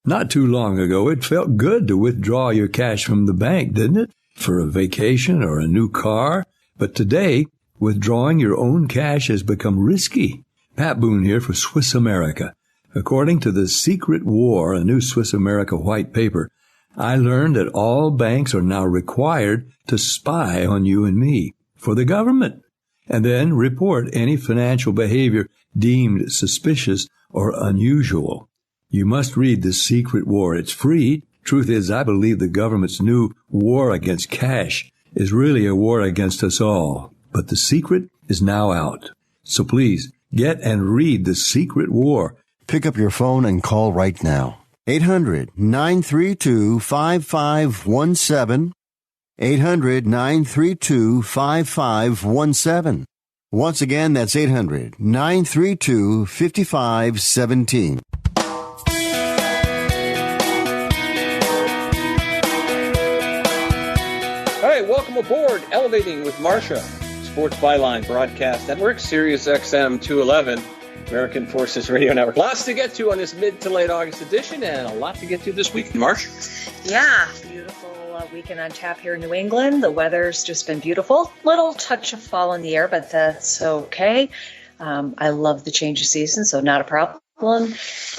Not too long ago, it felt good to withdraw your cash from the bank, didn't it? For a vacation or a new car. But today, withdrawing your own cash has become risky. Pat Boone here for Swiss America. According to The Secret War, a new Swiss America white paper, I learned that all banks are now required to spy on you and me for the government, and then report any financial behavior deemed suspicious or unusual. You must read The Secret War. It's free. Truth is, I believe the government's new war against cash is really a war against us all. But the secret is now out. So please, get and read The Secret War. Pick up your phone and call right now. 800-932-5517. 800-932-5517. Once again, that's 800-932-5517. All right, welcome aboard Elevating with Marcia, Sports Byline Broadcast Network, Sirius XM 211, American Forces Radio Network. Lots to get to on this mid to late August edition, and a lot to get to this week, Marcia. Yeah, beautiful weekend on tap here in New England. The weather's just been beautiful. Little touch of fall in the air, but that's okay. I love the change of season, so not a problem. Well,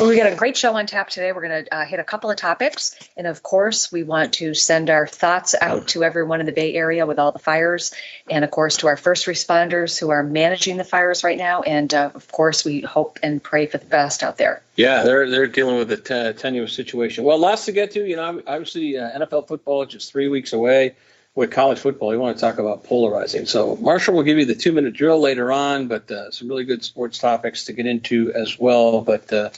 we got a great show on tap today. We're going to hit a couple of topics. And, of course, we want to send our thoughts out to everyone in the Bay Area with all the fires. And, of course, to our first responders who are managing the fires right now. And, of course, we hope and pray for the best out there. Yeah, they're dealing with a tenuous situation. Well, lots to get to. You know, obviously, NFL football is just 3 weeks away. With college football, we want to talk about polarizing. So Marshall will give you the 2-minute drill later on, but some really good sports topics to get into as well. But, I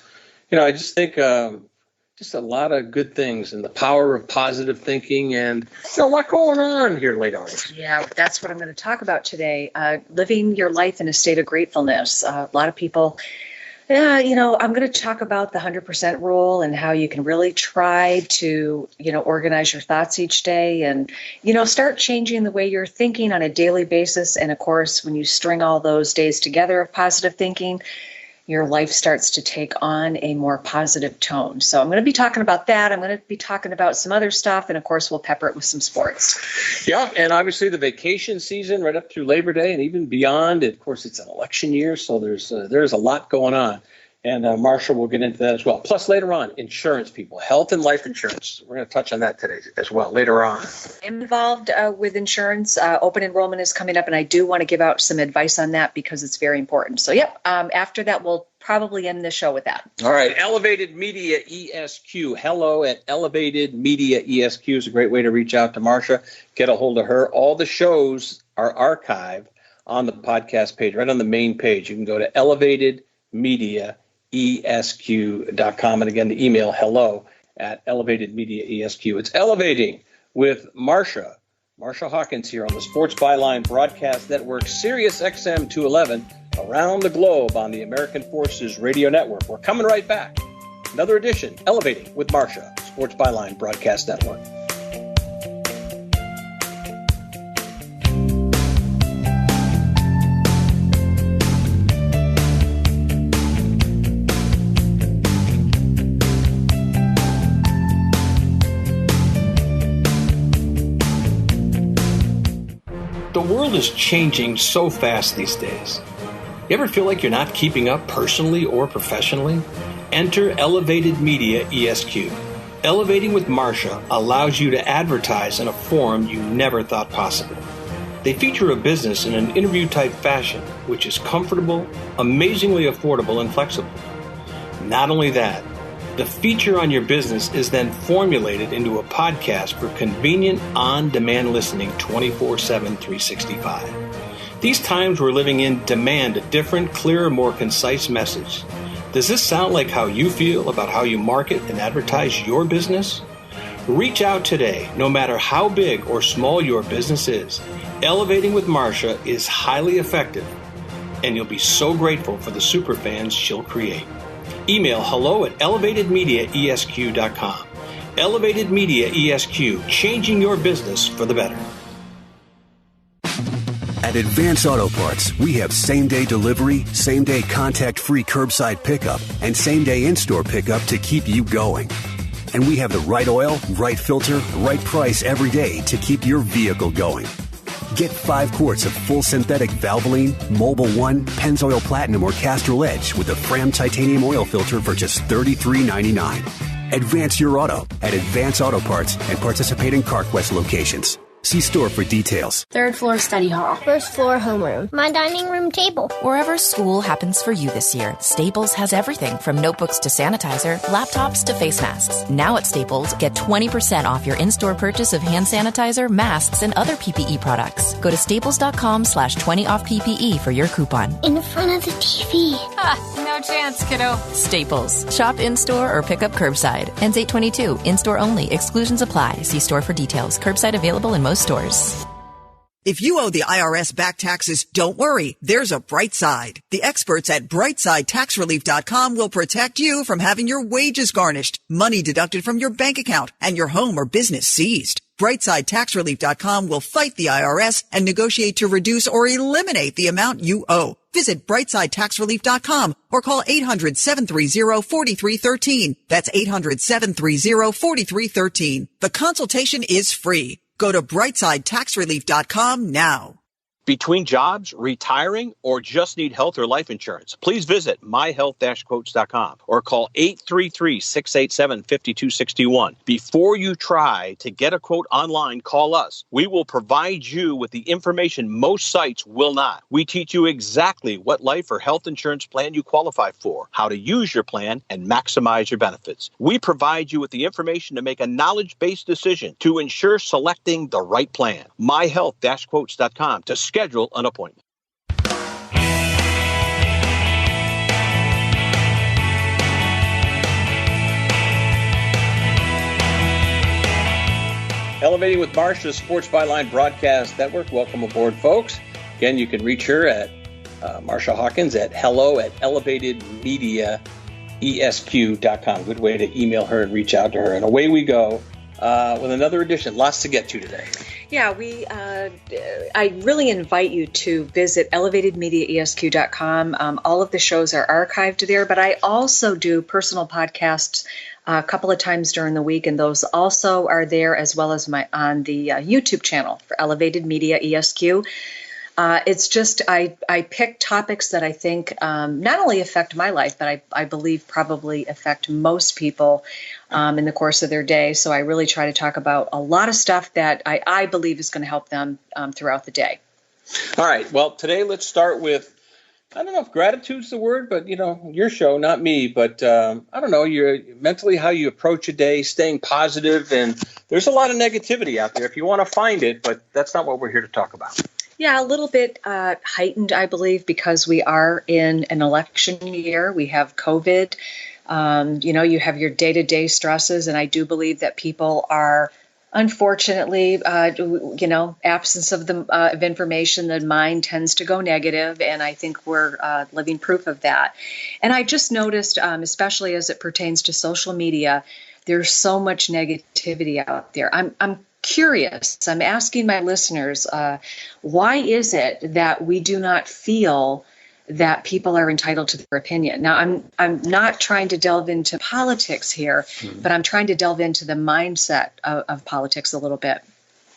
just think just a lot of good things and the power of positive thinking and a lot going on here late August. Yeah, that's what I'm going to talk about today. Living your life in a state of gratefulness. A lot of people... I'm going to talk about the 100% rule and how you can really try to, organize your thoughts each day and, start changing the way you're thinking on a daily basis. And of course, when you string all those days together of positive thinking, your life starts to take on a more positive tone. So I'm going to be talking about that. I'm going to be talking about some other stuff. And of course, we'll pepper it with some sports. Yeah. And obviously the vacation season right up through Labor Day and even beyond. Of course, it's an election year. So there's a lot going on. And Marcia will get into that as well. Plus, later on, insurance people, health and life insurance. We're going to touch on that today as well, later on. I'm involved with insurance. Open enrollment is coming up, and I do want to give out some advice on that because it's very important. So, after that, we'll probably end the show with that. All right. Elevated Media ESQ. Hello at Elevated Media ESQ is a great way to reach out to Marcia. Get a hold of her. All the shows are archived on the podcast page, right on the main page. You can go to elevatedmediaesq.com. And again, the email hello at elevatedmediaesq. It's Elevating with Marcia Hawkins here on the Sports Byline Broadcast Network, Sirius XM 211, around the globe on the American Forces Radio Network. We're coming right back. Another edition, Elevating with Marcia, Sports Byline Broadcast Network. The world is changing so fast these days. You ever feel like you're not keeping up personally or professionally? Enter Elevated Media ESQ. Elevating with Marcia allows you to advertise in a form you never thought possible. They feature a business in an interview-type fashion, which is comfortable, amazingly affordable, and flexible. Not only that, the feature on your business is then formulated into a podcast for convenient, on-demand listening 24/7, 365. These times we're living in demand a different, clearer, more concise message. Does this sound like how you feel about how you market and advertise your business? Reach out today, no matter how big or small your business is. Elevating with Marcia is highly effective, and you'll be so grateful for the superfans she'll create. Email hello at elevatedmediaesq.com. Elevated Media ESQ, changing your business for the better. At Advance Auto Parts, we have same-day delivery, same-day contact-free curbside pickup, and same-day in-store pickup to keep you going. And we have the right oil, right filter, right price every day to keep your vehicle going. Get 5 quarts of full synthetic Valvoline, Mobil 1, Pennzoil Platinum, or Castrol Edge with a Fram titanium oil filter for just $33.99. Advance your auto at Advance Auto Parts and participating CarQuest locations. See store for details. 3rd floor study hall. 1st floor homeroom. My dining room table. Wherever school happens for you this year, Staples has everything from notebooks to sanitizer, laptops to face masks. Now at Staples, get 20% off your in-store purchase of hand sanitizer, masks, and other PPE products. Go to staples.com/20 off PPE for your coupon. In front of the TV. No chance, kiddo. Staples. Shop in-store or pick up curbside. Ends 8/22. In-store only. Exclusions apply. See store for details. Curbside available in most stores. If you owe the IRS back taxes, don't worry. There's a bright side. The experts at brightsidetaxrelief.com will protect you from having your wages garnished, money deducted from your bank account, and your home or business seized. brightsidetaxrelief.com will fight the IRS and negotiate to reduce or eliminate the amount you owe. Visit brightsidetaxrelief.com or call 800-730-4313. That's 800-730-4313. The consultation is free. Go to brightsidetaxrelief.com now. Between jobs, retiring, or just need health or life insurance, please visit myhealth-quotes.com or call 833-687-5261. Before you try to get a quote online, call us. We will provide you with the information most sites will not. We teach you exactly what life or health insurance plan you qualify for, how to use your plan, and maximize your benefits. We provide you with the information to make a knowledge-based decision to ensure selecting the right plan. myhealth-quotes.com to schedule an appointment. Elevating with Marcia, Sports Byline Broadcast Network. Welcome aboard, folks. Again, you can reach her at Marcia Hawkins at hello@elevatedmediaesq.com. Good way to email her and reach out to her. And away we go with another edition. Lots to get to today. Yeah, I really invite you to visit elevatedmediaesq.com. All of the shows are archived there, but I also do personal podcasts a couple of times during the week, and those also are there as well as on the YouTube channel for Elevated Media ESQ. It's just I pick topics that I think not only affect my life, but I believe probably affect most people in the course of their day. So I really try to talk about a lot of stuff that I believe is going to help them throughout the day. All right. Well, today let's start with, I don't know if gratitude's the word, but, your show, not me. But I don't know, you're mentally how you approach a day, staying positive. And there's a lot of negativity out there if you want to find it, but that's not what we're here to talk about. Yeah, a little bit heightened, I believe, because we are in an election year. We have COVID. You have your day-to-day stresses, and I do believe that people are, unfortunately, absence of information, the mind tends to go negative, and I think we're living proof of that. And I just noticed, especially as it pertains to social media, there's so much negativity out there. I'm curious. I'm asking my listeners, why is it that we do not feel that people are entitled to their opinion? Now, I'm not trying to delve into politics here, but I'm trying to delve into the mindset of politics a little bit.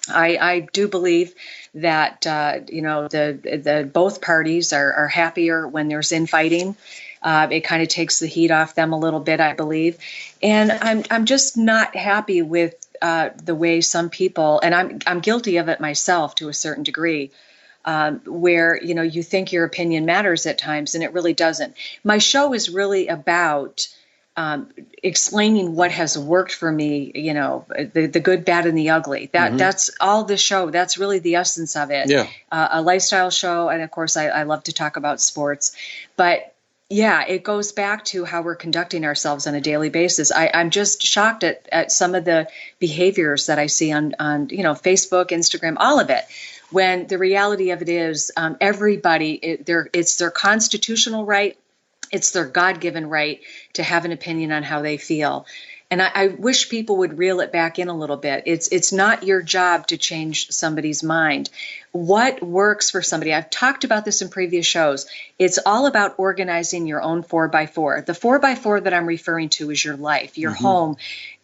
I do believe that the both parties are happier when there's infighting. It kind of takes the heat off them a little bit, I believe, and I'm just not happy with the way some people, and I'm guilty of it myself to a certain degree, where you think your opinion matters at times, and it really doesn't. My show is really about explaining what has worked for me, the good, bad, and the ugly. That's all the show. That's really the essence of it. Yeah. A lifestyle show, and of course, I love to talk about sports, but. Yeah, it goes back to how we're conducting ourselves on a daily basis. I'm just shocked at some of the behaviors that I see on Facebook, Instagram, all of it. When the reality of it is, everybody, it's their constitutional right It's their God-given right to have an opinion on how they feel. And I wish people would reel it back in a little bit. It's not your job to change somebody's mind. What works for somebody? I've talked about this in previous shows. It's all about organizing your own 4x4. The 4x4 that I'm referring to is your life, your home,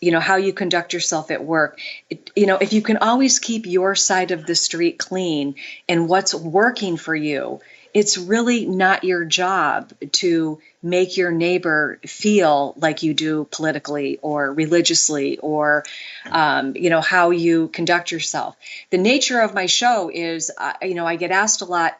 how you conduct yourself at work. If you can always keep your side of the street clean and what's working for you, it's really not your job to make your neighbor feel like you do politically or religiously or, how you conduct yourself. The nature of my show is, I get asked a lot,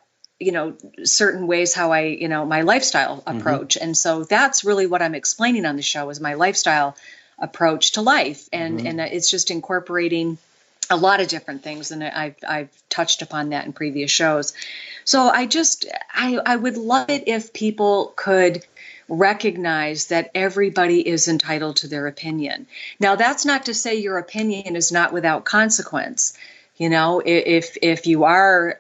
certain ways how I, my lifestyle approach. And so that's really what I'm explaining on the show is my lifestyle approach to life. And it's just incorporating a lot of different things. And I've touched upon that in previous shows. So I would love it if people could recognize that everybody is entitled to their opinion. Now, that's not to say your opinion is not without consequence. If you are,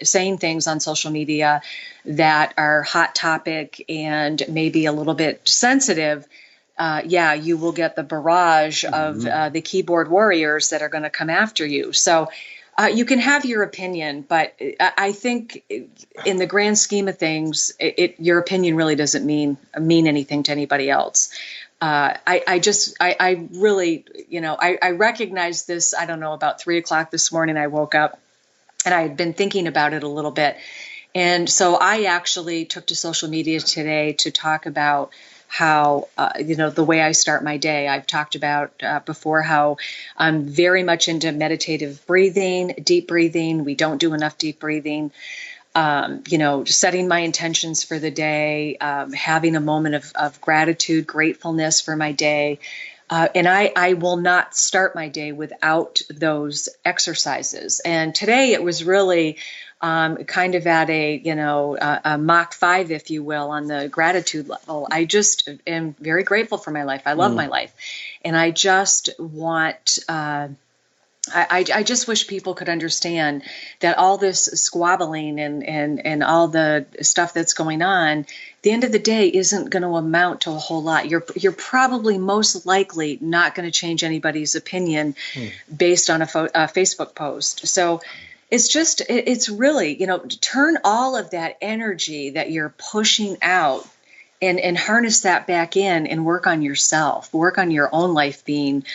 saying things on social media that are hot topic and maybe a little bit sensitive, you will get the barrage of the keyboard warriors that are going to come after you. So you can have your opinion, but I think in the grand scheme of things, your opinion really doesn't mean anything to anybody else. I really, I recognize this. I don't know, about 3:00 this morning, I woke up and I had been thinking about it a little bit. And so I actually took to social media today to talk about how, the way I start my day. I've talked about before how I'm very much into meditative breathing, deep breathing. We don't do enough deep breathing. Setting my intentions for the day, having a moment of gratitude, gratefulness for my day. And I will not start my day without those exercises. And today it was really kind of at a Mach 5, if you will, on the gratitude level. I just am very grateful for my life. I love my life. And I just want... I just wish people could understand that all this squabbling and all the stuff that's going on, at the end of the day, isn't going to amount to a whole lot. You're probably most likely not going to change anybody's opinion based on a Facebook post. So it's really, turn all of that energy that you're pushing out and harness that back in and work on yourself, work on your own life being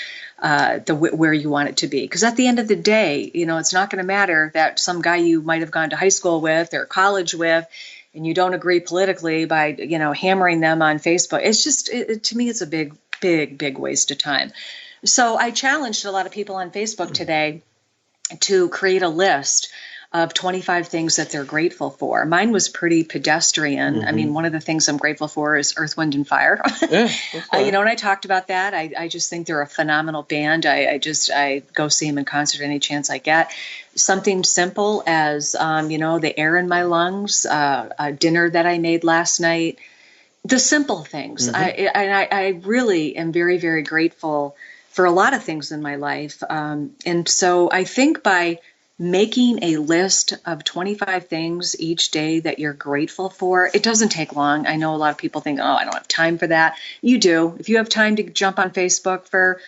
where you want it to be. Because at the end of the day, it's not going to matter that some guy you might have gone to high school with or college with, and you don't agree politically by, hammering them on Facebook. It's just, to me, it's a big, big, big waste of time. So I challenged a lot of people on Facebook today to create a list of 25 things that they're grateful for. Mine was pretty pedestrian. I mean, one of the things I'm grateful for is Earth, Wind, and Fire. And I talked about that. I just think they're a phenomenal band. I go see them in concert any chance I get. Something simple as, the air in my lungs, a dinner that I made last night, the simple things. I really am very, very grateful for a lot of things in my life. And so I think by making a list of 25 things each day that you're grateful for, it doesn't take long. I know a lot of people think, I don't have time for that. You do. If you have time to jump on Facebook for,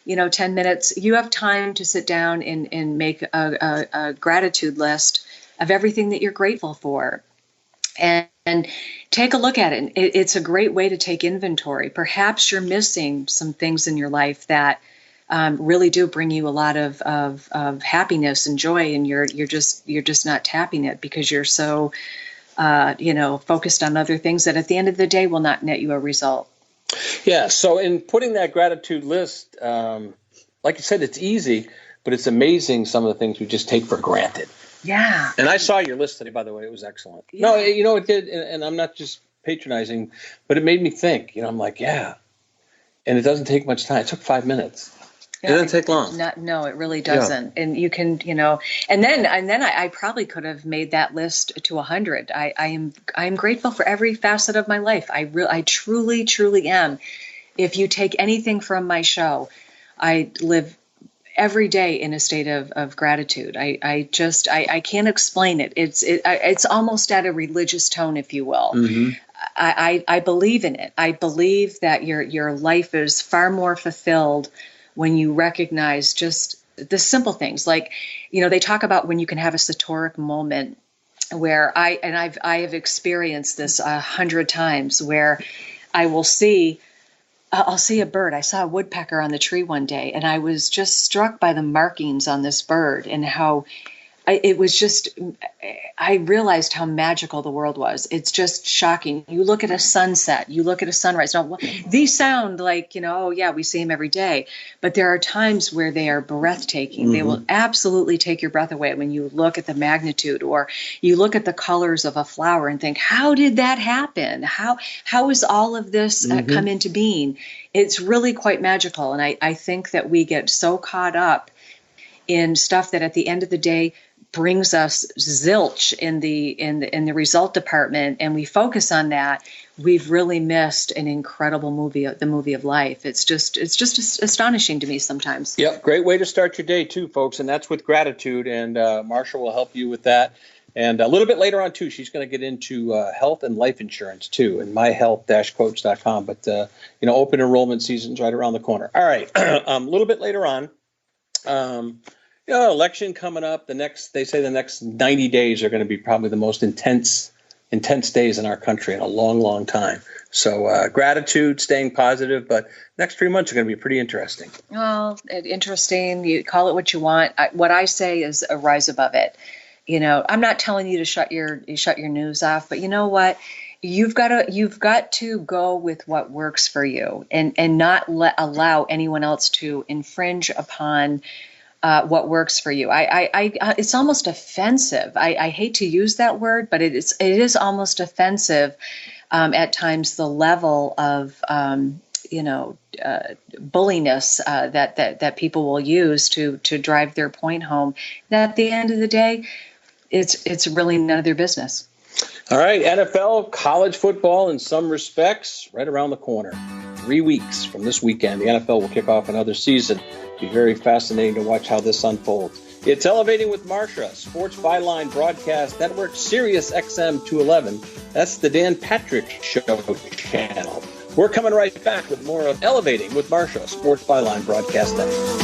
10 minutes, you have time to sit down and make a gratitude list of everything that you're grateful for. And take a look at it. It's a great way to take inventory. Perhaps you're missing some things in your life that really do bring you a lot of happiness and joy, and you're just not tapping it because you're so focused on other things that at the end of the day will not net you a result. Yeah. So in putting that gratitude list, like you said, it's easy, but it's amazing some of the things we just take for granted. Yeah. And I saw your list today, by the way. It was excellent. Yeah. No, it did, and I'm not just patronizing, but it made me think. I'm like, yeah. And it doesn't take much time. It took 5 minutes. It doesn't take long. No, it really doesn't. Yeah. And you can, and then I probably could have made that list to 100. I am grateful for every facet of my life. I truly, truly am. If you take anything from my show, I live every day in a state of gratitude. I can't explain it. It's almost at a religious tone, if you will. Mm-hmm. I believe in it. I believe that your life is far more fulfilled when you recognize just the simple things. Like, they talk about when you can have a satoric moment where I have experienced this 100 times, where I'll see a bird. I saw a woodpecker on the tree one day, and I was just struck by the markings on this bird and how I realized how magical the world was. It's just shocking. You look at a sunset, you look at a sunrise. Now, these sound like, oh yeah, we see them every day, but there are times where they are breathtaking. Mm-hmm. They will absolutely take your breath away when you look at the magnitude, or you look at the colors of a flower and think, how did that happen? How is all of this come into being? It's really quite magical. And I think that we get so caught up in stuff that at the end of the day brings us zilch in the result department, and we focus on that, we've really missed an incredible movie, the movie of life. It's just astonishing to me sometimes. Yep, great way to start your day too, folks, and that's with gratitude. And Marcia will help you with that. And a little bit later on too, she's going to get into health and life insurance too, and myhealth-quotes.com. But open enrollment season's right around the corner. All right, a little bit later on. Election coming up. The next 90 days are going to be probably the most intense days in our country in a long, long time. So gratitude, staying positive, but next 3 months are going to be pretty interesting. Well, interesting. You call it what you want. What I say is a rise above it. I'm not telling you to shut your news off, but you know what? You've got to go with what works for you, and not allow anyone else to infringe upon what works for you. It's almost offensive. I hate to use that word, but it is almost offensive at times, the level of bulliness that people will use to drive their point home. And at the end of the day, it's really none of their business. All right, NFL, college football in some respects, right around the corner. 3 weeks from this weekend, the NFL will kick off another season. It'll be very fascinating to watch how this unfolds. It's Elevating with Marcia, Sports Byline Broadcast Network, Sirius XM 211. That's the Dan Patrick Show channel. We're coming right back with more of Elevating with Marcia, Sports Byline Broadcast Network.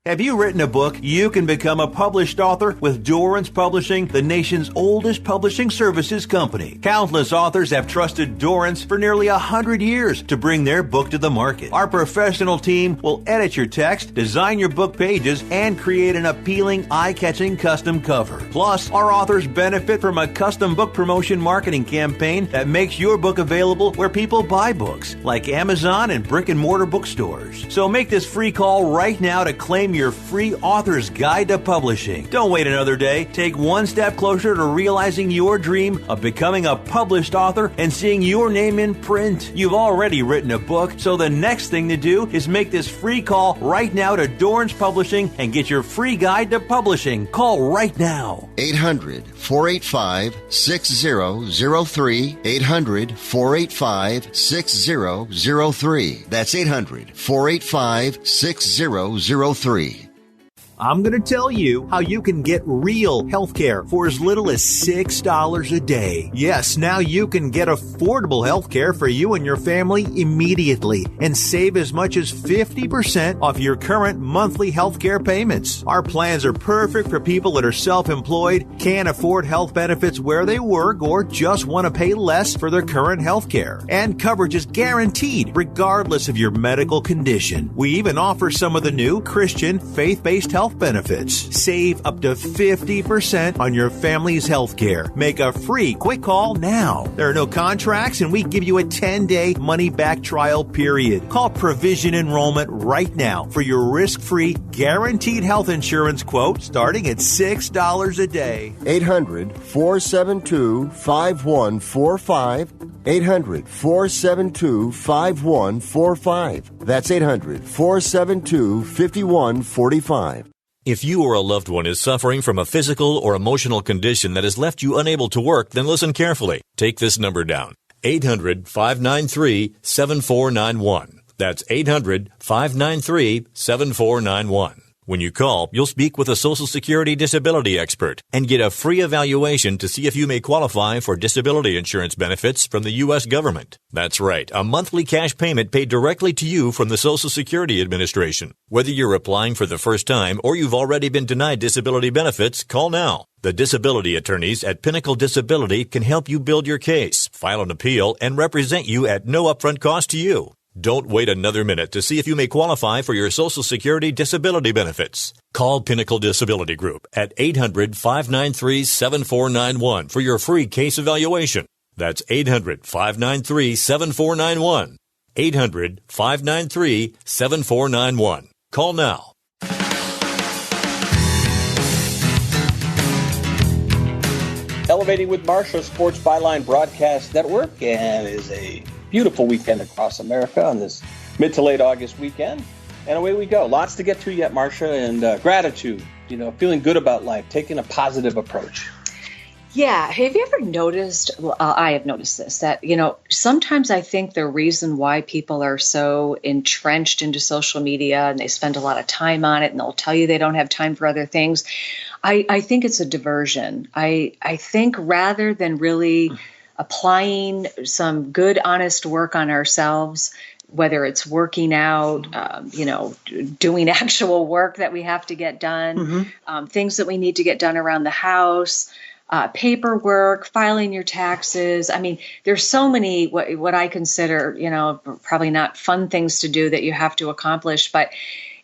Have you written a book? You can become a published author with Dorrance Publishing, the nation's oldest publishing services company. Countless authors have trusted Dorrance for nearly 100 years to bring their book to the market. Our professional team will edit your text, design your book pages, and create an appealing, eye-catching custom cover. Plus, our authors benefit from a custom book promotion marketing campaign that makes your book available where people buy books, like Amazon and brick-and-mortar bookstores. So make this free call right now to claim your free author's guide to publishing. Don't wait another day. Take one step closer to realizing your dream of becoming a published author and seeing your name in print. You've already written a book, so the next thing to do is make this free call right now to Dorrance Publishing and get your free guide to publishing. Call right now. 800-485-6003. 800-485-6003. That's 800-485-6003. I'm going to tell you how you can get real health care for as little as $6 a day. Yes, now you can get affordable health care for you and your family immediately and save as much as 50% off your current monthly health care payments. Our plans are perfect for people that are self-employed, can't afford health benefits where they work, or just want to pay less for their current health care. And coverage is guaranteed regardless of your medical condition. We even offer some of the new Christian faith-based health benefits. Save up to 50% on your family's health care. Make a free quick call now. There are no contracts, and we give you a 10-day money-back trial period. Call Provision Enrollment right now for your risk-free, guaranteed health insurance quote starting at $6 a day. 800-472-5145. 800-472-5145. That's 800-472-5145. If you or a loved one is suffering from a physical or emotional condition that has left you unable to work, then listen carefully. Take this number down. 800-593-7491. That's 800-593-7491. When you call, you'll speak with a Social Security disability expert and get a free evaluation to see if you may qualify for disability insurance benefits from the U.S. government. That's right, a monthly cash payment paid directly to you from the Social Security Administration. Whether you're applying for the first time or you've already been denied disability benefits, call now. The disability attorneys at Pinnacle Disability can help you build your case, file an appeal, and represent you at no upfront cost to you. Don't wait another minute to see if you may qualify for your Social Security disability benefits. Call Pinnacle Disability Group at 800-593-7491 for your free case evaluation. That's 800-593-7491. 800-593-7491. Call now. Elevating with Marcia, Sports Byline Broadcast Network, and it is a beautiful weekend across America on this mid to late August weekend. And away we go. Lots to get to yet, Marcia, and gratitude, feeling good about life, taking a positive approach. Yeah. Have you ever noticed, I have noticed this, that, sometimes I think the reason why people are so entrenched into social media and they spend a lot of time on it and they'll tell you they don't have time for other things, I think it's a diversion. I think rather than really applying some good, honest work on ourselves, whether it's working out, doing actual work that we have to get done, things that we need to get done around the house, paperwork, filing your taxes. I mean, there's so many what I consider, probably not fun things to do that you have to accomplish, but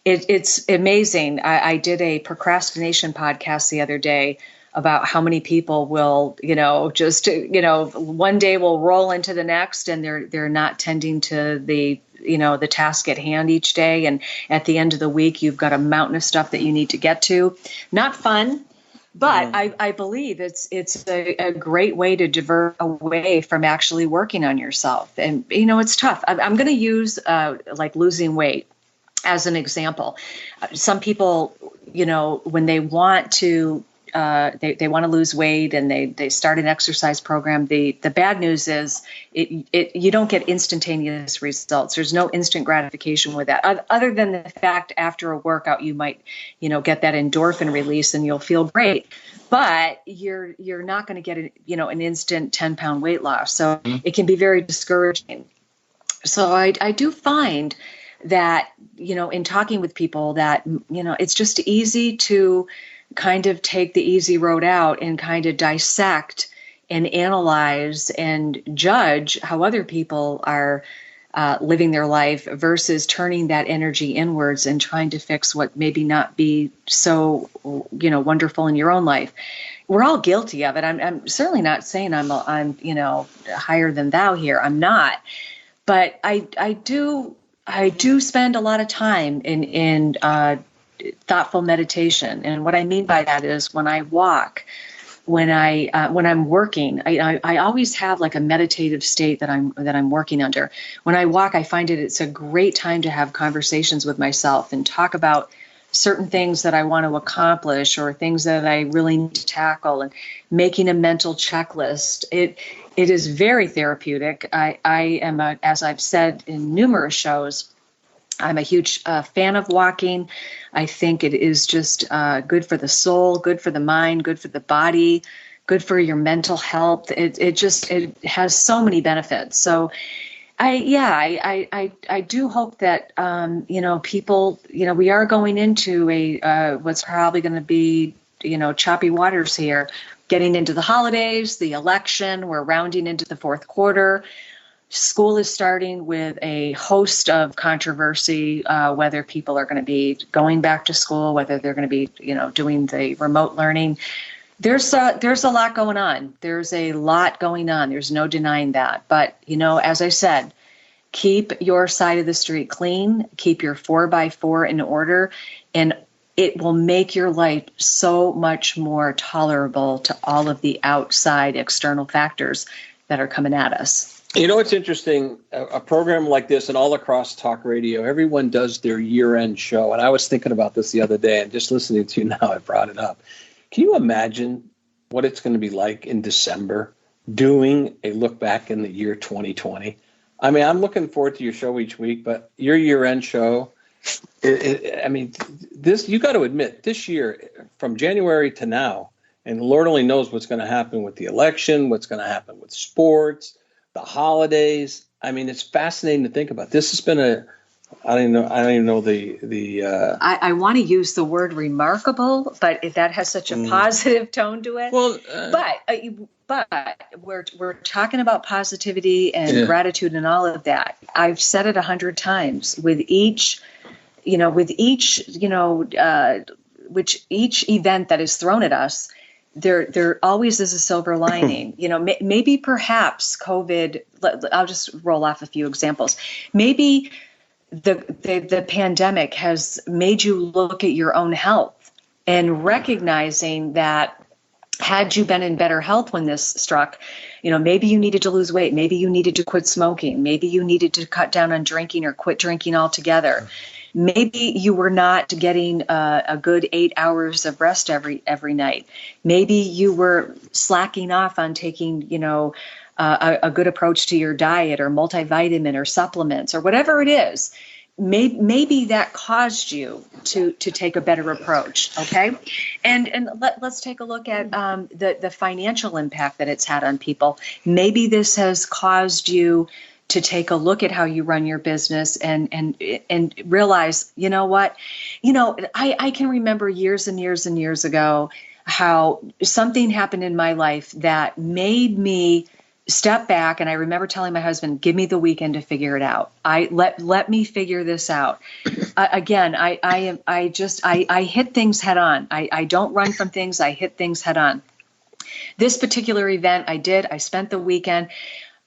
it's amazing. I did a procrastination podcast the other day about how many people will, one day will roll into the next and they're not tending to the task at hand each day. And at the end of the week, you've got a mountain of stuff that you need to get to. Not fun, but I believe it's a great way to divert away from actually working on yourself. And, it's tough. I'm going to use like losing weight as an example. Some people, when they want to, they want to lose weight and they start an exercise program. The bad news is you don't get instantaneous results. There's no instant gratification with that, other than the fact after a workout you might get that endorphin release and you'll feel great. But you're not going to get an instant 10-pound weight loss. So it can be very discouraging. So I do find that in talking with people that it's just easy to kind of take the easy road out and kind of dissect and analyze and judge how other people are living their life versus turning that energy inwards and trying to fix what maybe not be so, wonderful in your own life. We're all guilty of it. I'm certainly not saying I'm higher than thou here. I'm not. But I do spend a lot of time in thoughtful meditation. And what I mean by that is when I walk, when I'm working, I always have like a meditative state that I'm working under. When I walk, I find it's a great time to have conversations with myself and talk about certain things that I want to accomplish or things that I really need to tackle and making a mental checklist. It is very therapeutic. I am, as I've said in numerous shows, I'm a huge fan of walking. I think it is just good for the soul, good for the mind, good for the body, good for your mental health. It has so many benefits. So I do hope that people, we are going into a what's probably going to be choppy waters here, getting into the holidays, the election. We're rounding into the fourth quarter. School is starting with a host of controversy, whether people are going to be going back to school, whether they're going to be, doing the remote learning. There's a lot going on. There's a lot going on. There's no denying that. But, as I said, keep your side of the street clean, keep your 4x4 in order, and it will make your life so much more tolerable to all of the outside external factors that are coming at us. It's interesting, a program like this and all across talk radio, everyone does their year-end show. And I was thinking about this the other day and just listening to you now, I brought it up. Can you imagine what it's going to be like in December doing a look back in the year 2020. I mean, I'm looking forward to your show each week, but your year-end show, this, you got to admit, this year, from January to now, and Lord only knows what's going to happen with the election, what's going to happen with sports, the holidays. I mean, it's fascinating to think about. This has been I don't even know the. I want to use the word remarkable, but if that has such a positive tone to it. Well, but we're talking about positivity and gratitude and all of that. I've said it 100 times with each event that is thrown at us. There always is a silver lining. Maybe perhaps COVID. I'll just roll off a few examples. Maybe the pandemic has made you look at your own health and recognizing that had you been in better health when this struck, maybe you needed to lose weight, maybe you needed to quit smoking, maybe you needed to cut down on drinking or quit drinking altogether. Maybe you were not getting a good 8 hours of rest every night. Maybe you were slacking off on taking, a good approach to your diet or multivitamin or supplements or whatever it is. Maybe that caused you to take a better approach. Okay. And let's take a look at the financial impact that it's had on people. Maybe this has caused you to take a look at how you run your business and realize, you know what, I can remember years and years and years ago how something happened in my life that made me step back. And I remember telling my husband, give me the weekend to figure it out. Let me figure this out. Again, I hit things head on. I don't run from things. I hit things head on. This particular event I spent the weekend.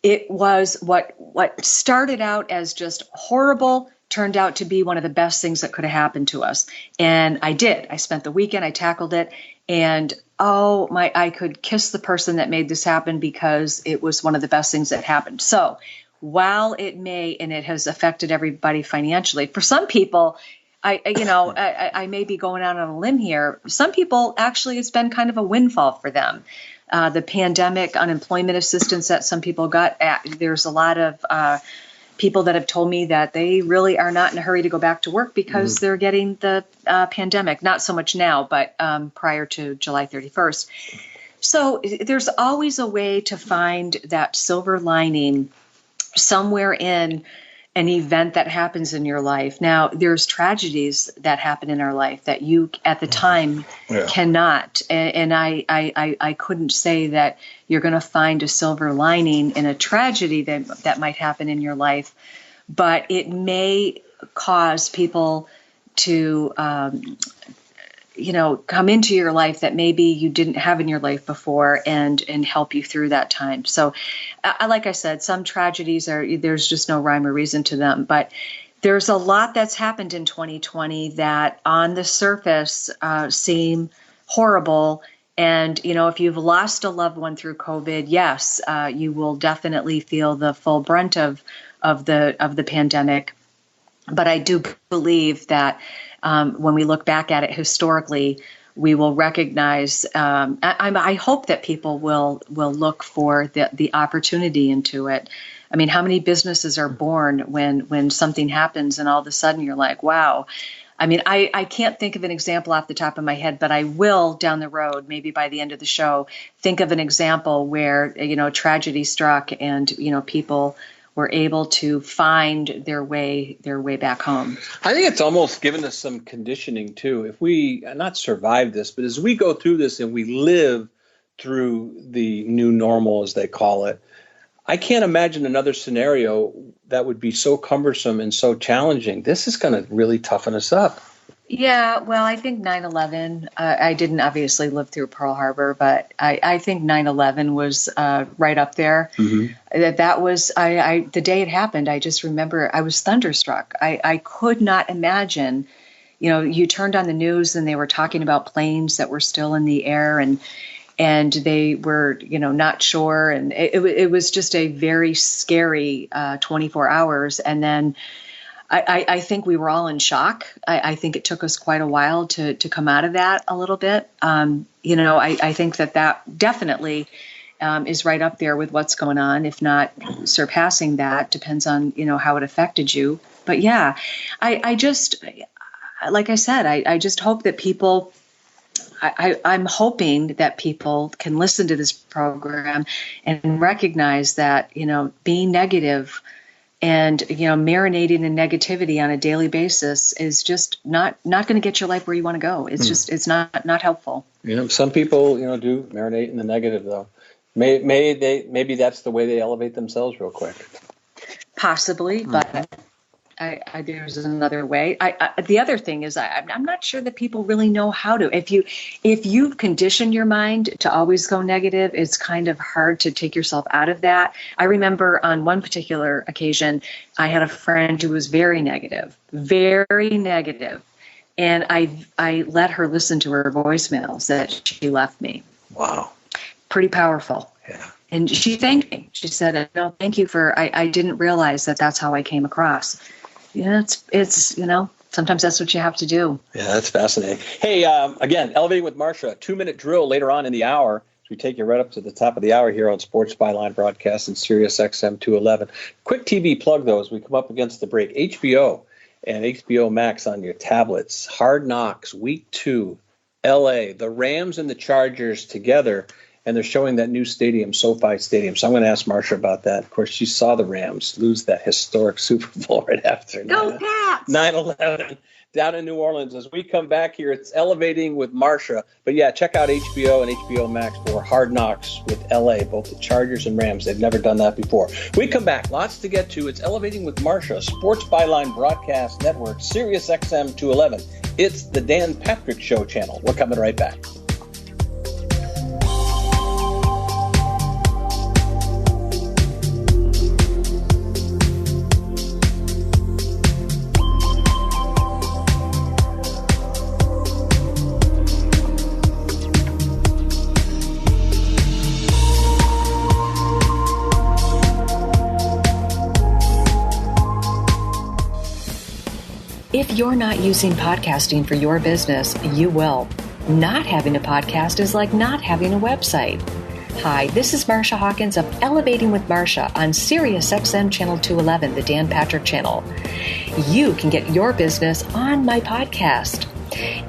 It was what started out as just horrible, turned out to be one of the best things that could have happened to us. And I did. I spent the weekend, I tackled it, and I could kiss the person that made this happen because it was one of the best things that happened. So while it may, and it has affected everybody financially, for some people, I may be going out on a limb here. Some people, actually, it's been kind of a windfall for them. The pandemic unemployment assistance that some people got, there's a lot of people that have told me that they really are not in a hurry to go back to work because they're getting the pandemic. Not so much now, but prior to July 31st. So there's always a way to find that silver lining somewhere in an event that happens in your life. Now, there's tragedies that happen in our life that you at the time cannot. And I couldn't say that you're going to find a silver lining in a tragedy that might happen in your life, but it may cause people to come into your life that maybe you didn't have in your life before and help you through that time. So like I said, some tragedies there's just no rhyme or reason to them, but there's a lot that's happened in 2020 that on the surface seem horrible. And, if you've lost a loved one through COVID, yes, you will definitely feel the full brunt of the pandemic. But I do believe that when we look back at it historically, we will recognize. I hope that people will look for the opportunity into it. I mean, how many businesses are born when something happens and all of a sudden you're like, wow. I mean, I can't think of an example off the top of my head, but I will down the road, maybe by the end of the show, think of an example where tragedy struck and people were able to find their way back home. I think it's almost given us some conditioning too. If we not survive this, but as we go through this and we live through the new normal, as they call it, I can't imagine another scenario that would be so cumbersome and so challenging. This is going to really toughen us up. Yeah, well, I think 9/11, I didn't obviously live through Pearl Harbor, but I think 9/11 was right up there. Mm-hmm. That was, the day it happened, I just remember I was thunderstruck. I could not imagine, you turned on the news and they were talking about planes that were still in the air and they were, not sure. And it was just a very scary 24 hours. And then I think we were all in shock. I think it took us quite a while to come out of that a little bit. I think that definitely is right up there with what's going on, if not surpassing that. Depends on, how it affected you. But yeah, I just, like I said, I just hope that people, I'm hoping that people can listen to this program and recognize that, being negative and, marinating in negativity on a daily basis is just not going to get your life where you want to go. It's just, it's not helpful. Some people, do marinate in the negative, though. Maybe that's the way they elevate themselves real quick. Possibly, but there's another way. The other thing is I'm not sure that people really know how to. If you've conditioned your mind to always go negative, it's kind of hard to take yourself out of that. I remember on one particular occasion, I had a friend who was very negative, and I let her listen to her voicemails that she left me. Wow. Pretty powerful. Yeah. And she thanked me. She said, "No, thank you for. I didn't realize that that's how I came across." It's sometimes that's what you have to do. Yeah, that's fascinating. Hey, again, Elevating with Marcia, 2-minute drill later on in the hour. So we take you right up to the top of the hour here on Sports Byline broadcast and Sirius XM 211. Quick TV plug, though, as we come up against the break. HBO and HBO Max on your tablets. Hard Knocks, Week 2, LA, the Rams and the Chargers together. And they're showing that new stadium, SoFi Stadium. So I'm going to ask Marcia about that. Of course, she saw the Rams lose that historic Super Bowl right after 9/11 down in New Orleans. As we come back here, it's Elevating with Marcia. But yeah, check out HBO and HBO Max for Hard Knocks with LA, both the Chargers and Rams. They've never done that before. We come back, lots to get to. It's Elevating with Marcia, Sports Byline Broadcast Network, Sirius XM 211. It's the Dan Patrick Show channel. We're coming right back. If you're not using podcasting for your business, you will. Not having a podcast is like not having a website. Hi, this is Marcia Hawkins of Elevating with Marcia on Sirius XM Channel 211, the Dan Patrick Channel. You can get your business on my podcast.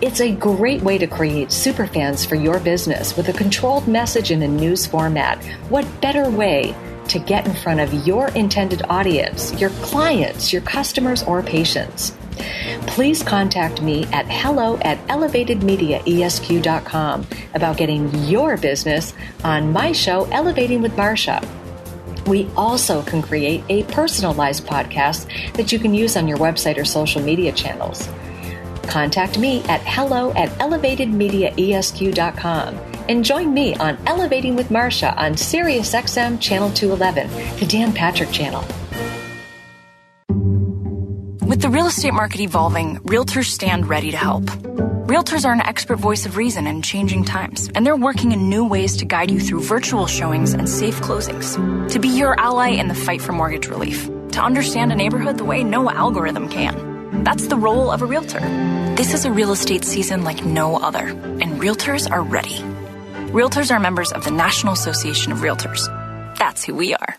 It's a great way to create superfans for your business with a controlled message in a news format. What better way to get in front of your intended audience, your clients, your customers, or patients? Please contact me at hello@elevatedmediaesq.com about getting your business on my show, Elevating with Marcia. We also can create a personalized podcast that you can use on your website or social media channels. Contact me at hello@elevatedmediaesq.com and join me on Elevating with Marcia on Sirius XM Channel 211, the Dan Patrick Channel. With the real estate market evolving, realtors stand ready to help. Realtors are an expert voice of reason in changing times, and they're working in new ways to guide you through virtual showings and safe closings, to be your ally in the fight for mortgage relief, to understand a neighborhood the way no algorithm can. That's the role of a realtor. This is a real estate season like no other, and realtors are ready. Realtors are members of the National Association of Realtors. That's who we are.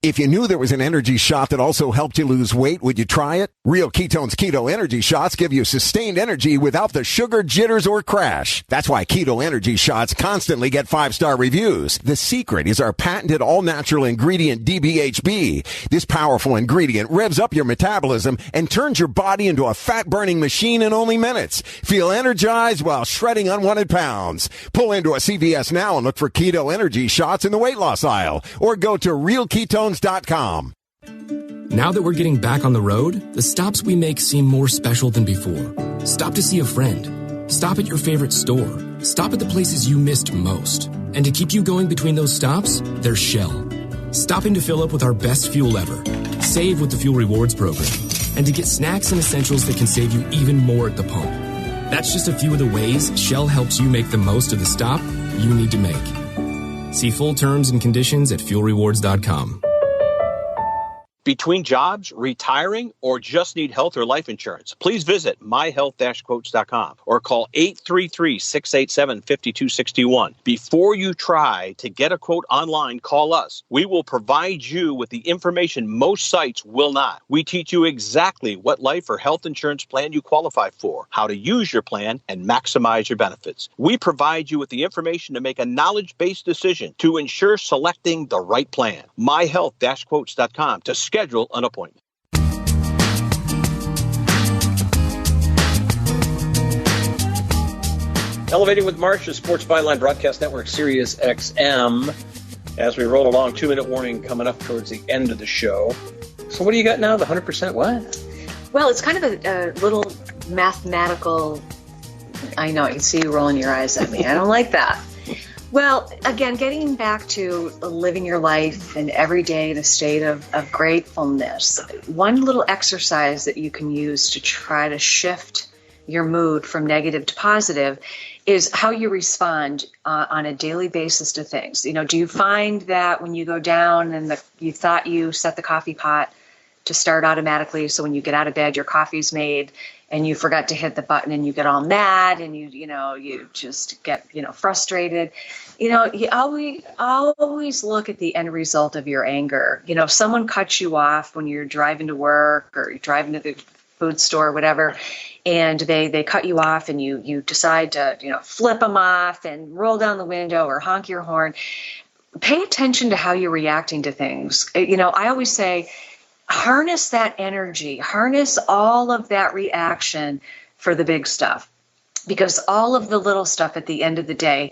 If you knew there was an energy shot that also helped you lose weight, would you try it? Real Ketone's Keto Energy Shots give you sustained energy without the sugar, jitters, or crash. That's why Keto Energy Shots constantly get 5-star reviews. The secret is our patented all-natural ingredient DBHB. This powerful ingredient revs up your metabolism and turns your body into a fat-burning machine in only minutes. Feel energized while shredding unwanted pounds. Pull into a CVS now and look for Keto Energy Shots in the weight loss aisle, or go to realketones.com. Now that we're getting back on the road, the stops we make seem more special than before. Stop to see a friend. Stop at your favorite store. Stop at the places you missed most. And to keep you going between those stops, there's Shell. Stopping to fill up with our best fuel ever. Save with the Fuel Rewards program. And to get snacks and essentials that can save you even more at the pump. That's just a few of the ways Shell helps you make the most of the stop you need to make. See full terms and conditions at fuelrewards.com. Between jobs, retiring, or just need health or life insurance, please visit myhealth-quotes.com or call 833-687-5261. Before you try to get a quote online, call us. We will provide you with the information most sites will not. We teach you exactly what life or health insurance plan you qualify for, how to use your plan, and maximize your benefits. We provide you with the information to make a knowledge-based decision to ensure selecting the right plan. myhealth-quotes.com to schedule an appointment. Elevating with Marcia, Sports Byline Broadcast Network, Sirius XM. As we roll along, 2-minute warning coming up towards the end of the show. So what do you got now, the 100% what? Well, it's kind of a little mathematical. I know, you see you rolling your eyes at me. I don't like that. Well, again, getting back to living your life and every day in a state of gratefulness, one little exercise that you can use to try to shift your mood from negative to positive is how you respond on a daily basis to things. You know, do you find that when you go down and you thought you set the coffee pot to start automatically, so when you get out of bed, your coffee's made, and you forgot to hit the button and you get all mad and you just get, frustrated. You always look at the end result of your anger. If someone cuts you off when you're driving to work or you're driving to the food store or whatever, and they cut you off and you decide to, flip them off and roll down the window or honk your horn, pay attention to how you're reacting to things. I always say, harness that energy, harness all of that reaction for the big stuff, because all of the little stuff at the end of the day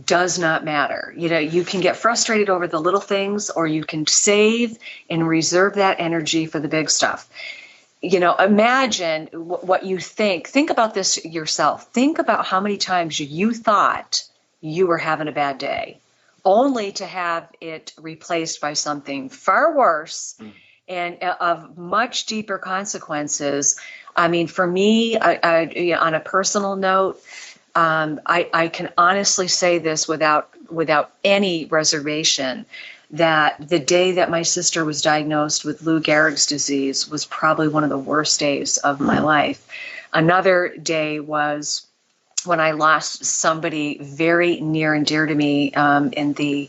does not matter. You can get frustrated over the little things, or you can save and reserve that energy for the big stuff. Imagine what you think. Think about this yourself. Think about how many times you thought you were having a bad day, only to have it replaced by something far worse and of much deeper consequences. I mean, for me, on a personal note, I can honestly say this without any reservation, that the day that my sister was diagnosed with Lou Gehrig's disease was probably one of the worst days of my life. Another day was when I lost somebody very near and dear to me in the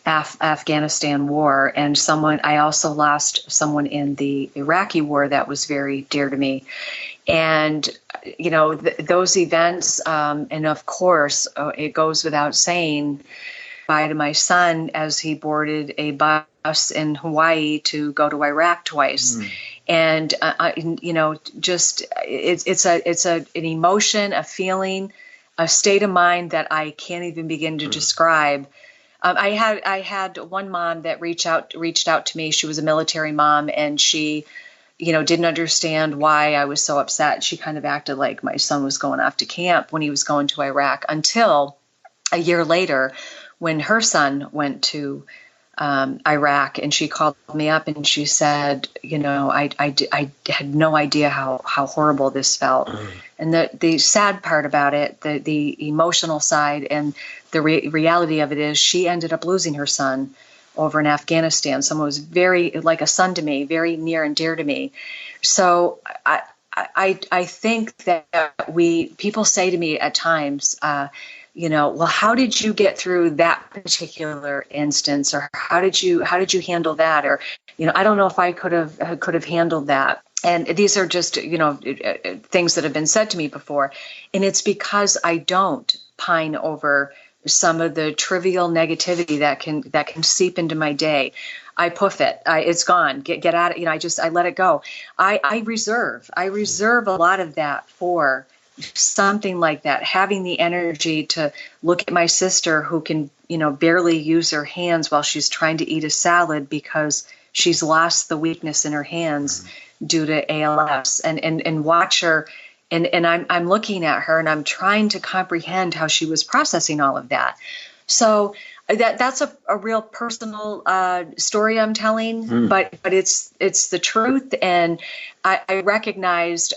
Afghanistan war, and I also lost someone in the Iraqi war that was very dear to me. And, those events, and of course, it goes without saying, bye to my son as he boarded a bus in Hawaii to go to Iraq twice. And, it's an emotion, a feeling, a state of mind that I can't even begin to describe. I had one mom that reached out to me. She was a military mom, and she, didn't understand why I was so upset. She kind of acted like my son was going off to camp when he was going to Iraq, until a year later when her son went to Iraq, and she called me up and she said, I had no idea how horrible this felt. And the sad part about it, the emotional side and the reality of it is, she ended up losing her son over in Afghanistan. Someone was very, like a son to me, very near and dear to me. So I think that people say to me at times, well, how did you get through that particular instance, or how did you handle that, or I don't know if I could have handled that. And these are just things that have been said to me before, and it's because I don't pine over some of the trivial negativity that can seep into my day. I poof it. It's gone. Get out of I let it go. I reserve a lot of that for something like that, having the energy to look at my sister who can, barely use her hands while she's trying to eat a salad because she's lost the weakness in her hands due to ALS, and watch her. And I'm looking at her and I'm trying to comprehend how she was processing all of that. So that's a real personal story I'm telling, but it's the truth. And I recognized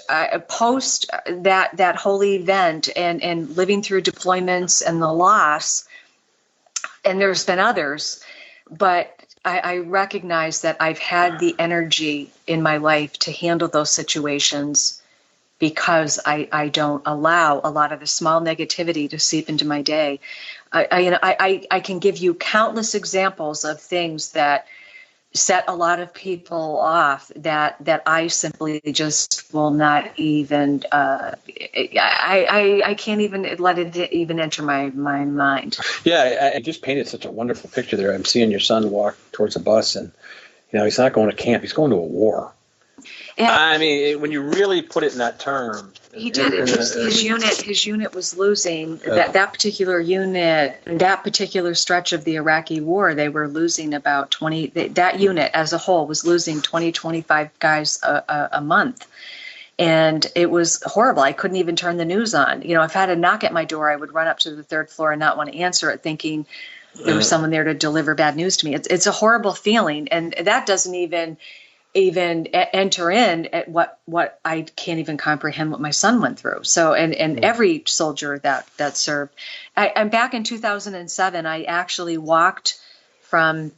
post that whole event and living through deployments and the loss, and there's been others, but I recognize that I've had the energy in my life to handle those situations because I don't allow a lot of the small negativity to seep into my day. I can give you countless examples of things that set a lot of people off that I simply just will not even, I can't even let it even enter my mind. Yeah, I just painted such a wonderful picture there. I'm seeing your son walk towards a bus, and he's not going to camp, he's going to a war. Yeah. I mean, when you really put it in that term, he did it. His unit was losing that particular unit, that particular stretch of the Iraqi war. They were losing about 20. That unit as a whole was losing 20, 25 guys a month, and it was horrible. I couldn't even turn the news on. If I had a knock at my door, I would run up to the third floor and not want to answer it, thinking there was someone there to deliver bad news to me. It's a horrible feeling, and that doesn't even enter in at what I can't even comprehend what my son went through. So, and every soldier that served. I'm back in 2007. I actually walked from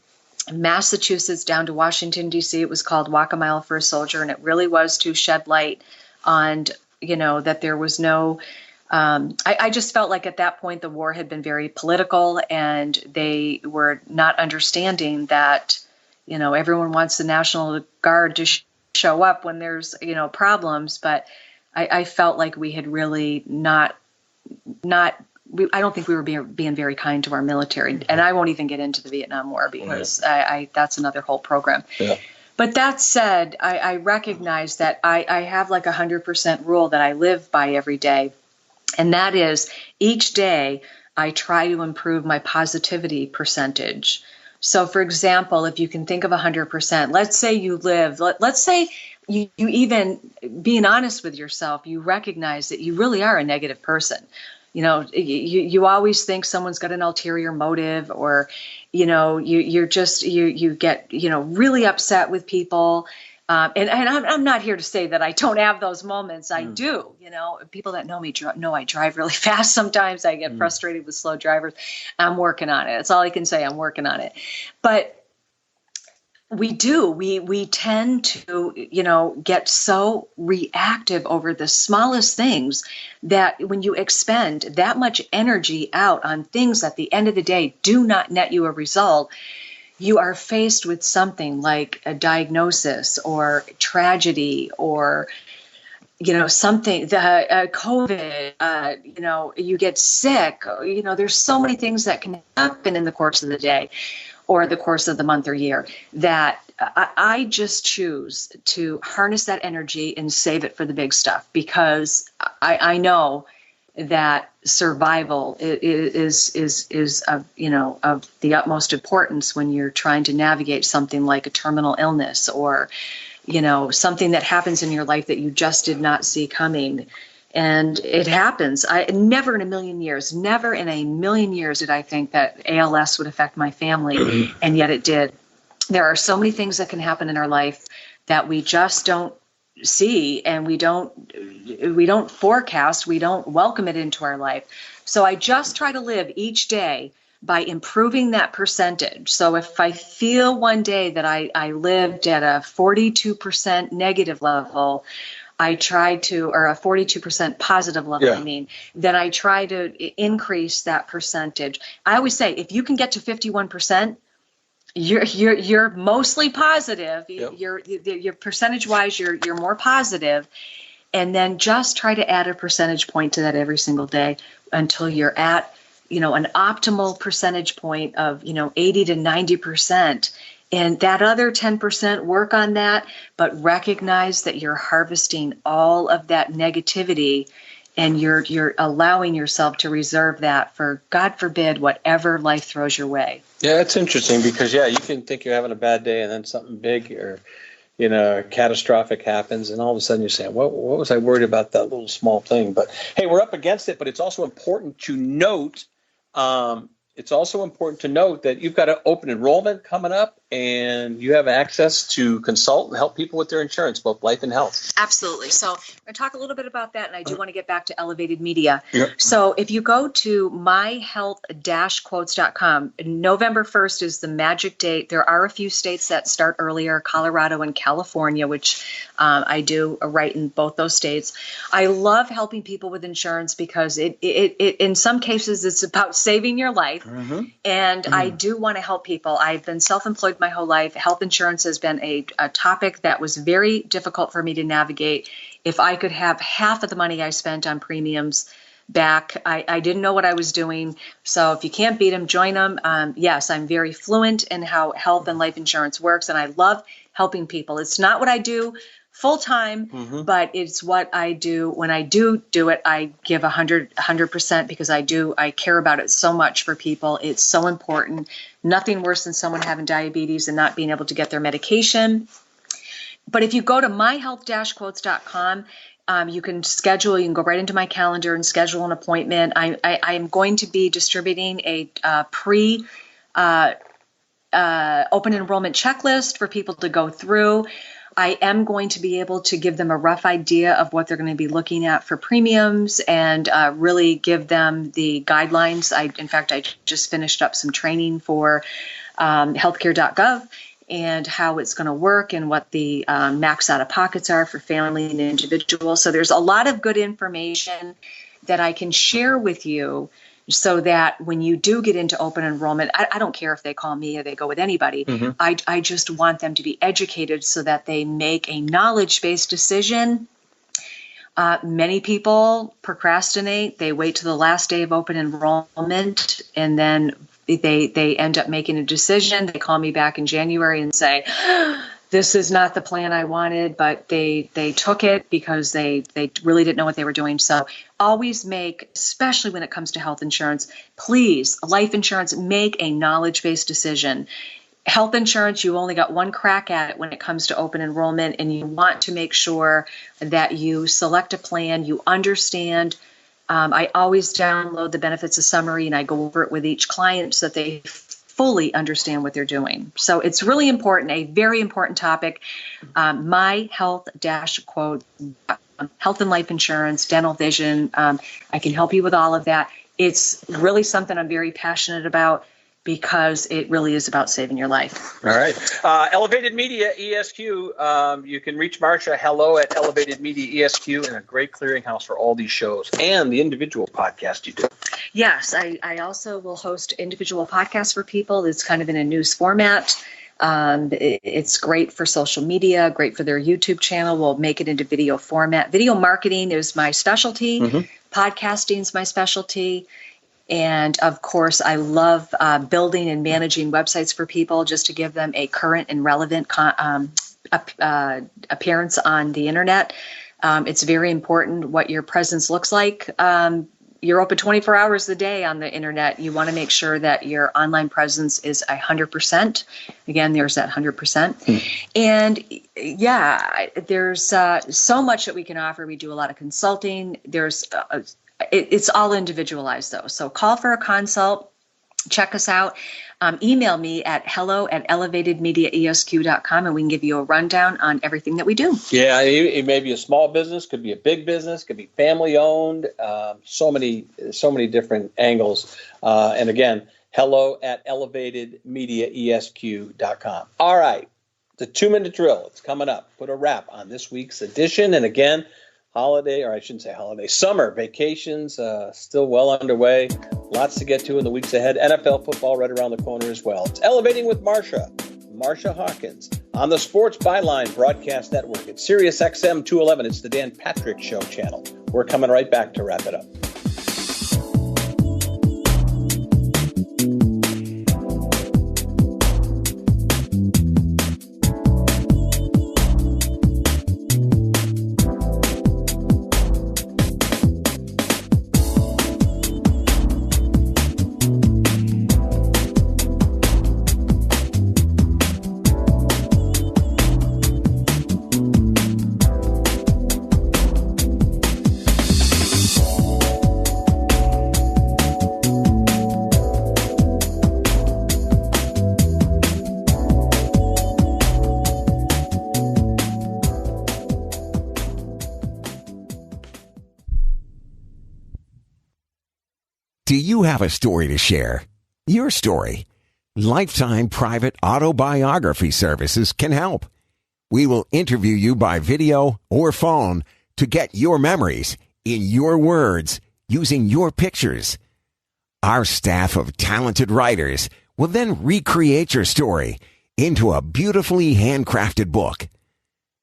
Massachusetts down to Washington, D.C. It was called Walk a Mile for a Soldier, and it really was to shed light on, that there was no, I just felt like at that point the war had been very political, and they were not understanding that everyone wants the National Guard to show up when there's, problems. But I felt like we had really I don't think we were being very kind to our military. And I won't even get into the Vietnam War because that's another whole program. Yeah. But that said, I recognize that I have like 100% rule that I live by every day. And that is each day I try to improve my positivity percentage. So, for example, if you can think of 100%, let's say you live, let's say you even being honest with yourself, you recognize that you really are a negative person. You always think someone's got an ulterior motive, or, you get, really upset with people. And I'm not here to say that I don't have those moments. I do. People that know me know I drive really fast. Sometimes I get frustrated with slow drivers. I'm working on it. That's all I can say. I'm working on it. But we do. We tend to, get so reactive over the smallest things that when you expend that much energy out on things at the end of the day do not net you a result, you are faced with something like a diagnosis or tragedy or, something, COVID, you get sick, there's so many things that can happen in the course of the day or the course of the month or year that I just choose to harness that energy and save it for the big stuff, because I know that survival is of the utmost importance when you're trying to navigate something like a terminal illness or something that happens in your life that you just did not see coming. And it happens. Never in a million years did I think that ALS would affect my family, and yet it did. There are so many things that can happen in our life that we just don't see, and we don't forecast, we don't welcome it into our life. So I just try to live each day by improving that percentage. So if I feel one day that I lived at a 42% negative level, I try to, or a 42% positive level, then I try to increase that percentage. I always say, if you can get to 51%, you're mostly positive. Yep. You're percentage wise, you're more positive, and then just try to add a percentage point to that every single day until you're at, an optimal percentage point of, 80 to 90%. And that other 10%, work on that, but recognize that you're harvesting all of that negativity, and you're allowing yourself to reserve that for, God forbid, whatever life throws your way. Yeah, it's interesting because, you can think you're having a bad day and then something big or, catastrophic happens, and all of a sudden you're saying, what was I worried about that little small thing? But, hey, we're up against it, but it's also important to note it's also important to note that you've got an open enrollment coming up, and you have access to consult and help people with their insurance, both life and health. Absolutely. So I'm going to talk a little bit about that, and I do want to get back to Elevated Media. Yep. So if you go to myhealth-quotes.com, November 1st is the magic date. There are a few states that start earlier, Colorado and California, which I do write in both those states. I love helping people with insurance because it in some cases it's about saving your life. And I do want to help people. I've been self-employed my whole life. Health insurance has been a topic that was very difficult for me to navigate. If I could have half of the money I spent on premiums back, I didn't know what I was doing. So if you can't beat them, join them. Yes, I'm very fluent in how health and life insurance works, and I love helping people. It's not what I do full time, but it's what I do. When I do it, I give 100% because I care about it so much for people. It's so important. Nothing worse than someone having diabetes and not being able to get their medication. But if you go to myhealth-quotes.com, you can go right into my calendar and schedule an appointment. I am going to be distributing a open enrollment checklist for people to go through. I am going to be able to give them a rough idea of what they're going to be looking at for premiums and really give them the guidelines. In fact, I just finished up some training for healthcare.gov and how it's going to work and what the max out-of-pockets are for family and individual. So there's a lot of good information that I can share with you so that when you do get into open enrollment, I don't care if they call me or they go with anybody. I just want them to be educated so that they make a knowledge-based decision. Many people procrastinate. They wait to the last day of open enrollment, and then they end up making a decision. They call me back in January and say, this is not the plan I wanted, but they took it because they really didn't know what they were doing. So always make, especially when it comes to health insurance, please, life insurance, make a knowledge-based decision. Health insurance, you only got one crack at it when it comes to open enrollment, and you want to make sure that you select a plan, you understand. I always download the benefits of summary, and I go over it with each client so that they fully understand what they're doing. So it's really important, a very important topic. My health-quote, health and life insurance, dental, vision. I can help you with all of that. It's really something I'm very passionate about because it really is about saving your life. All right. Elevated Media, ESQ. You can reach Marcia, hello at Elevated Media, ESQ, and a great clearinghouse for all these shows and the individual podcast you do. Yes, I also will host individual podcasts for people. It's kind of in a news format. It's great for social media, great for their YouTube channel. We'll make it into video format. Video marketing is my specialty. Podcasting is my specialty. And of course, I love building and managing websites for people just to give them a current and relevant appearance on the internet. It's very important what your presence looks like. You're open 24 hours a day on the internet. You want to make sure that your online presence is 100%. Again, there's that 100%. And yeah, there's so much that we can offer. We do a lot of consulting. It's all individualized though. So call for a consult, check us out. Email me at hello@elevatedmediaesq.com and we can give you a rundown on everything that we do. Yeah, it may be a small business, could be a big business, could be family owned, so many different angles. And again, hello@elevatedmediaesq.com. All right, the 2-minute drill, it's coming up. Put a wrap on this week's edition. And again, summer vacations still well underway. Lots to get to in the weeks ahead. NFL football right around the corner as well. It's Elevating with Marcia Hawkins on the Sports Byline Broadcast Network at Sirius XM 211. It's the Dan Patrick Show channel. We're coming right back to wrap it up. Do you have a story to share? Your story. Lifetime Private Autobiography Services can help. We will interview you by video or phone to get your memories in your words using your pictures. Our staff of talented writers will then recreate your story into a beautifully handcrafted book.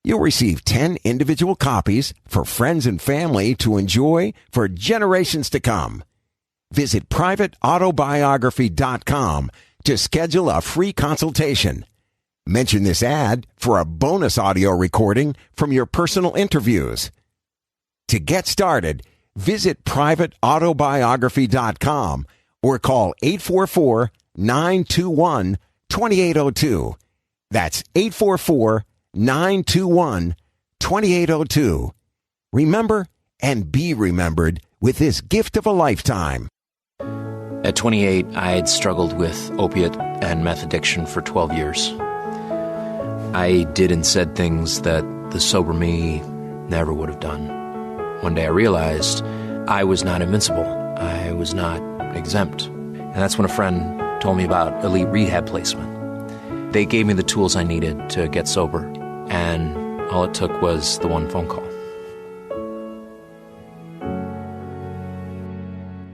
You'll receive 10 individual copies for friends and family to enjoy for generations to come. Visit privateautobiography.com to schedule a free consultation. Mention this ad for a bonus audio recording from your personal interviews. To get started, visit privateautobiography.com or call 844-921-2802. That's 844-921-2802. Remember and be remembered with this gift of a lifetime. At 28, I had struggled with opiate and meth addiction for 12 years. I did and said things that the sober me never would have done. One day I realized I was not invincible. I was not exempt. And that's when a friend told me about elite rehab placement. They gave me the tools I needed to get sober, and all it took was the one phone call.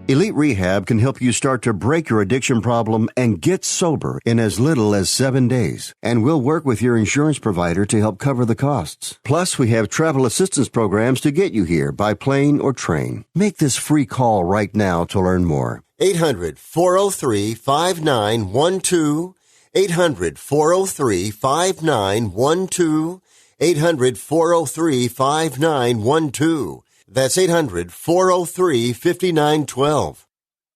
Elite Rehab can help you start to break your addiction problem and get sober in as little as 7 days. And we'll work with your insurance provider to help cover the costs. Plus, we have travel assistance programs to get you here by plane or train. Make this free call right now to learn more. 800-403-5912. 800-403-5912. 800-403-5912. That's 800-403-5912.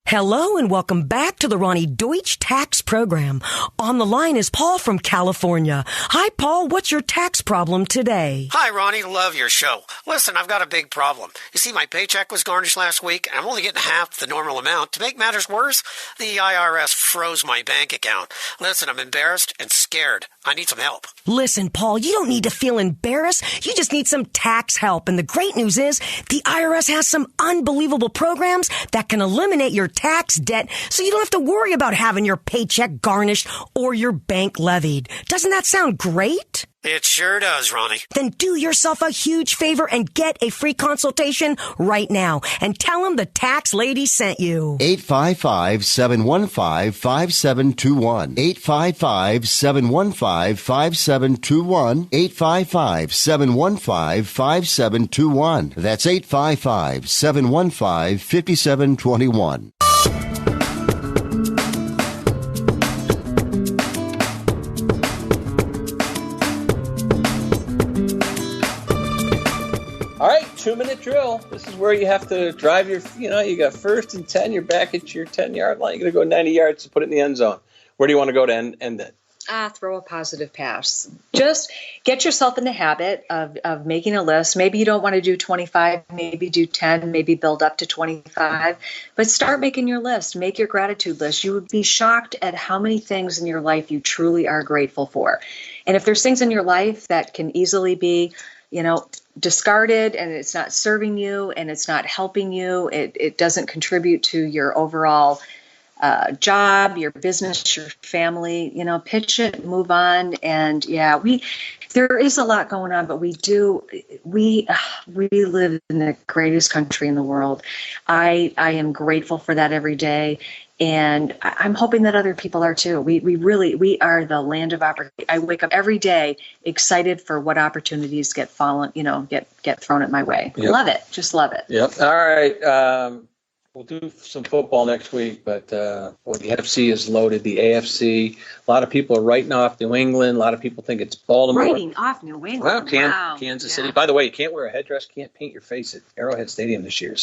Hello and welcome back to the Ronnie Deutsch Tax Program. On the line is Paul from California. Hi, Paul. What's your tax problem today? Hi, Ronnie. Love your show. Listen, I've got a big problem. You see, my paycheck was garnished last week, and I'm only getting half the normal amount. To make matters worse, the IRS froze my bank account. Listen, I'm embarrassed and scared. I need some help. Listen, Paul, you don't need to feel embarrassed. You just need some tax help. And the great news is the IRS has some unbelievable programs that can eliminate your tax debt so you don't have to worry about having your paycheck garnished or your bank levied. Doesn't that sound great? It sure does, Ronnie. Then do yourself a huge favor and get a free consultation right now and tell them the tax lady sent you. 855-715-5721. 855-715-5721. 855-715-5721. That's 855-715-5721. All right, 2-minute drill. This is where you have to drive your, you got 1st and 10, you're back at your 10-yard line. You're going to go 90 yards to put it in the end zone. Where do you want to go to end it? Throw a positive pass. Just get yourself in the habit of making a list. Maybe you don't want to do 25, maybe do 10, maybe build up to 25, but start making your list. Make your gratitude list. You would be shocked at how many things in your life you truly are grateful for. And if there's things in your life that can easily be, discarded and it's not serving you and it's not helping you, it doesn't contribute to your overall job, your business, your family, pitch it, move on. And there is a lot going on, but we live in the greatest country in the world. I am grateful for that every day. And I'm hoping that other people are too. We are the land of opportunity. I wake up every day excited for what opportunities get thrown at my way. Yep. Love it. Just love it. Yep. All right. We'll do some football next week, but the NFC is loaded. The AFC, a lot of people are writing off New England. A lot of people think it's Baltimore. Writing off New England. Well, Wow. Kansas City. By the way, you can't wear a headdress, can't paint your face at Arrowhead Stadium this year.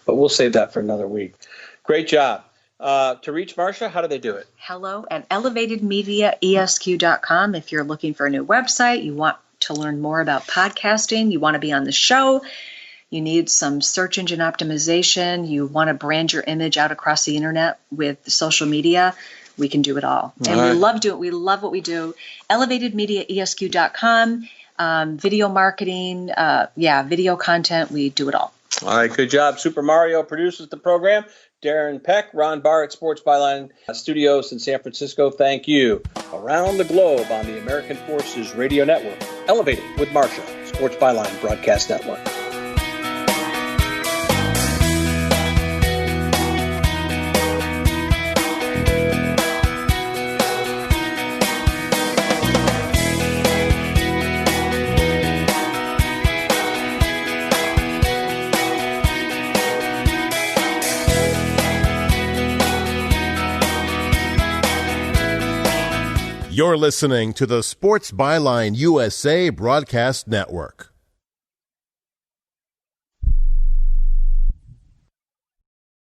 But we'll save that for another week. Great job. To reach Marcia, how do they do it? Hello at elevatedmediaesq.com. If you're looking for a new website, you want to learn more about podcasting, you want to be on the show, you need some search engine optimization, you want to brand your image out across the internet with social media, we can do it all. And we love doing it. We love what we do. elevatedmediaesq.com, video marketing, video content, we do it all. All right, good job. Super Mario produces the program. Darren Peck, Ron Barr at Sports Byline Studios in San Francisco. Thank you. Around the globe on the American Forces Radio Network. Elevating with Marcia, Sports Byline Broadcast Network. You're listening to the Sports Byline USA Broadcast Network.